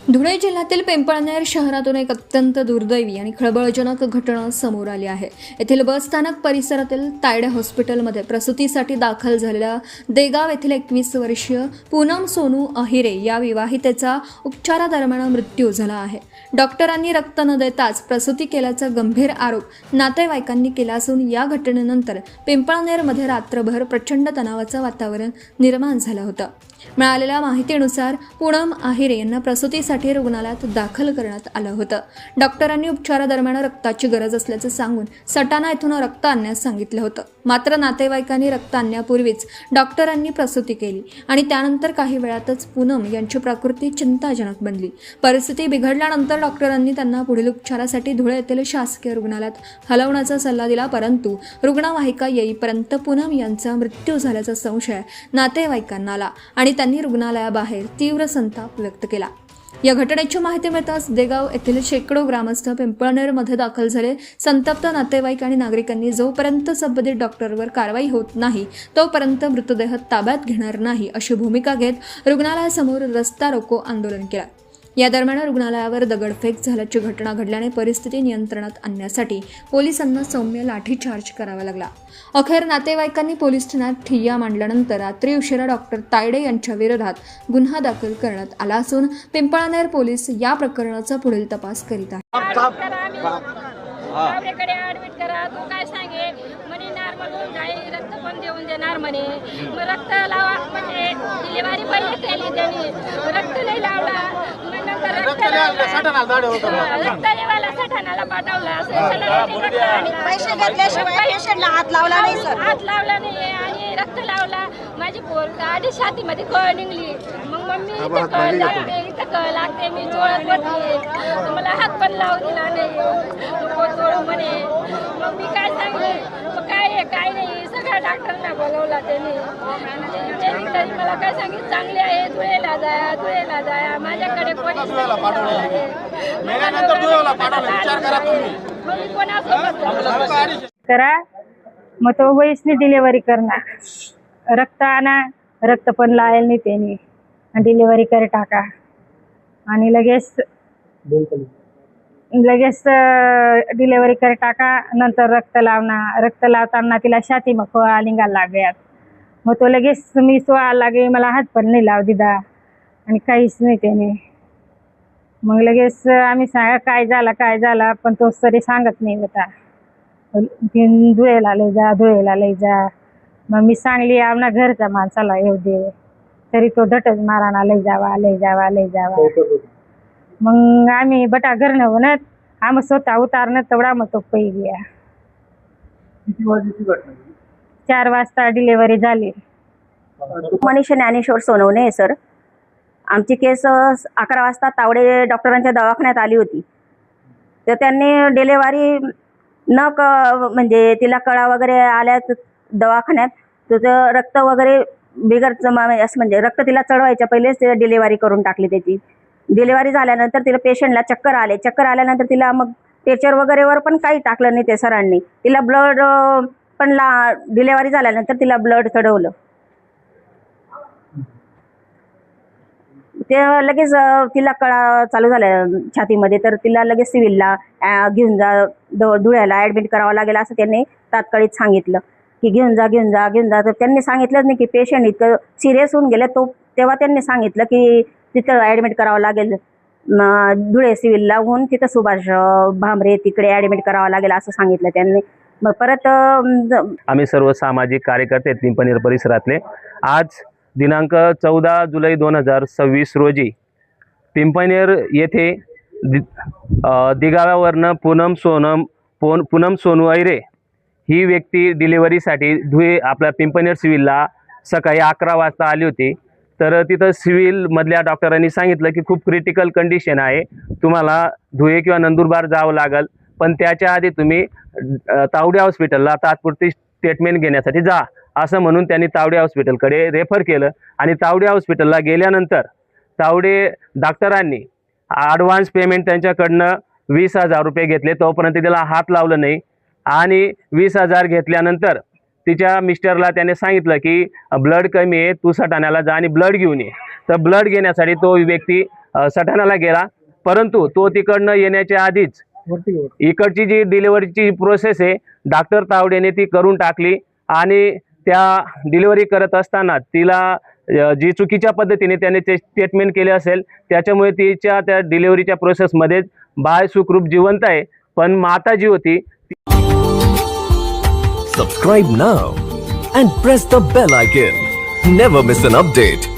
धुळे जिल्ह्यातील पिंपळनेर शहरातून एक अत्यंत दुर्दैवी आणि खळबळजनक घटना समोर आली आहे। येथील बस स्थानक परिसरातील तायडे हॉस्पिटलमध्ये प्रसूतीसाठी दाखल झालेल्या देगाव येथील 21 वर्षीय पूनम सोनू अहिरे या विवाहितेचा उपचारादरम्यान मृत्यू झाला आहे। डॉक्टरांनी रक्त न देताच प्रसूती केल्याचा गंभीर आरोप नातेवाईकांनी केला असून या घटनेनंतर पिंपळनेरमध्ये रात्रभर प्रचंड तणावाचं वातावरण निर्माण झालं होतं। मिळालेल्या माहितीनुसार पूनम अहिरे यांना प्रसूतीसाठी रुग्णालयात दाखल करण्यात आलं होतं। डॉक्टरांनी उपचारादरम्यान रक्ताची गरज असल्याचं सांगून सटाणा येथून रक्त आणण्यास सांगितलं होतं। मात्र नातेवाईकांनी रक्त आणण्यापूर्वीच डॉक्टरांनी प्रसूती केली आणि त्यानंतर काही वेळातच पूनम यांची प्रकृती चिंताजनक बनली। परिस्थिती बिघडल्यानंतर डॉक्टरांनी त्यांना पुढील उपचारासाठी धुळे येथील शासकीय रुग्णालयात हलवण्याचा सल्ला दिला, परंतु रुग्णवाहिका येईपर्यंत पूनम यांचा मृत्यू झाल्याचा संशय नातेवाईकांना आला आणि त्यांनी रुग्णालयाबाहेर तीव्र संताप व्यक्त केला। या घटनेची माहिती मिळताच देगाव येथील शेकडो ग्रामस्थ पिंपळनेरमध्ये दाखल झाले। संतप्त नातेवाईक आणि नागरिकांनी जोपर्यंत संबंधित डॉक्टरवर कारवाई होत नाही तोपर्यंत मृतदेह ताब्यात घेणार नाही अशी भूमिका घेत रुग्णालयासमोर रस्ता रोको आंदोलन केलं। या दरम्यान रुग्णालयावर दगडफेक झाल्याची घटना घडल्याने परिस्थिती नियंत्रणात आणण्यासाठी पोलिसांना सौम्य लाठीचार्ज करावा लागला। अखेर नातेवाईकांनी पोलीस ठाण्यात ठिय्या मांडल्यानंतर रात्री उशिरा डॉक्टर तायडे यांच्या विरोधात गुन्हा दाखल करण्यात आला असून पिंपळनेर पोलीस या प्रकरणाचा पुढील तपास करीत आहेत। आपल्याकडे ऍडमिट करा, तू काय सांगे म्हणे नॉर्मल होऊन जाईल, रक्त पण देऊन देणार म्हणे। मग रक्त लावा म्हणजे डिलिव्हरी पहिले केली त्यांनी, रक्त नाही लावला। मग नंतर रक्त देवाला सटाणाला पाठवला। पैसे घेतल्याशिवाय पेशंटला हात लावला नाही सर, हात लावला नाही आणि रक्त लावला। माझी पोर आधी छातीमध्ये कळ निघली। मग मम्मी इथं कळ लागते, इथं कळ लागते, मी चोळत होती, मला हात पण लावू दिला नाही चोळू म्हणे। मग मी काय सांगले, मग काय नाही सगळ्या डॉक्टरला बोलवला त्यांनी तरी मला काय सांगितलं, चांगले आहे धुळेला जाया माझ्याकडे कोणीच करा, मग तो वयसनी डिलिव्हरी करणार, रक्त आणा, रक्त पण लायल नाही त्यांनी, डिलिव्हरी कर टाका आणि लगेच डिलिव्हरी कर टाका। नंतर रक्त लावणार, रक्त लावताना तिला छाती मग सोळा निघायला लागल्यात। मग तो लगेच मी सोळा लागे, मला हात पण नाही लाव दिदा आणि काहीच नाही त्याने। मग लगेच आम्ही सांगा काय झाला, पण तो तरी सांगत नाही होता। धुळेला लय जा। मग मी सांगली आमना घरच्या माणसाला येऊ दे, तरी तो धटच माराना लय जावा। मग आम्ही बटा घरनं म्हणत आम्ही स्वतः उतारणं तेवढा मग तो पै गया। 4 वाजता डिलिव्हरी झाली। मनीषा ज्ञानेश्वर सोनवणे सर, आमची केस 11 वाजता तावडे डॉक्टरांच्या दवाखान्यात आली होती। तर त्यांनी डिलिव्हरी म्हणजे तिला कळा वगैरे आल्या दवाखान्यात, तर रक्त वगैरे बिगर असं म्हणजे रक्त तिला चढवायच्या पहिलेच डिलिव्हरी करून टाकली त्याची। डिलिव्हरी झाल्यानंतर तिला पेशंटला चक्कर आल्यानंतर तिला मग टेचर वगैरेवर पण काही टाकलं नाही ते सरांनी। तिला ब्लड पण डिलिव्हरी झाल्यानंतर तिला ब्लड चढवलं। ते लगेच तिला कळा चालू झाल्या छातीमध्ये, तर तिला लगेच सिव्हिलला घेऊन जा, धुळ्याला ॲडमिट करावं लागेल असं त्यांनी तात्काळीत सांगितलं की घेऊन जा। तर त्यांनी सांगितलंच नाही की पेशंट इतकं सिरियस होऊन गेलं, तेव्हा त्यांनी सांगितलं की तिथं ॲडमिट करावं लागेल, धुळे सिव्हिलला होऊन तिथं सुभाष भामरे तिकडे ॲडमिट करावं लागेल असं सांगितलं त्यांनी। मग परत आम्ही सर्व सामाजिक कार्यकर्ते पिंपळनेर परिसरातले आज दिनांक 14 जुलै 2026 रोजी पिंपळनेर येथे दिगाव्यावरनं पूनम सोनू अहिरे ही व्यक्ती डिलिव्हरीसाठी धुळे आपल्या पिंपळनेर सिव्हिलला सकाळी 11 वाजता आली होती। तर तिथं सिव्हिलमधल्या डॉक्टरांनी सांगितलं की खूप क्रिटिकल कंडिशन आहे, तुम्हाला धुळे किंवा नंदुरबार जावं लागेल, पण त्याच्या आधी तुम्ही तावडे हॉस्पिटलला तात्पुरती ट्रीटमेंट घेण्यासाठी जा असं म्हणून त्यांनी तावडे हॉस्पिटलकडे रेफर केलं। आणि तावडे हॉस्पिटलला गेल्यानंतर तावडे डॉक्टरांनी ॲडव्हान्स पेमेंट त्यांच्याकडनं 20,000 रुपये घेतले, तोपर्यंत त्याला हात लावलं नाही। आणि 20,000 घेतल्यानंतर तिच्या मिस्टरला त्याने सांगितलं की ब्लड कमी आहे, तू सटाण्याला जा आणि ब्लड घेऊन ये. तर ब्लड घेण्यासाठी तो व्यक्ती सटाण्याला गेला, परंतु तो तिकडनं येण्याच्या आधीच इकडची जी डिलिव्हरीची प्रोसेस आहे डॉक्टर तावडेने ती करून टाकली आणि त्या डिलिव्हरी करत असताना तिला जी चुकीच्या पद्धतीने त्याने ते स्टेटमेंट केले असेल त्याच्यामुळे तिच्या त्या डिलिव्हरीच्या प्रोसेसमध्ये बाळ सुखरूप जिवंत आहे, पण माता जी होती. Subscribe now and press the bell icon. Never miss an update.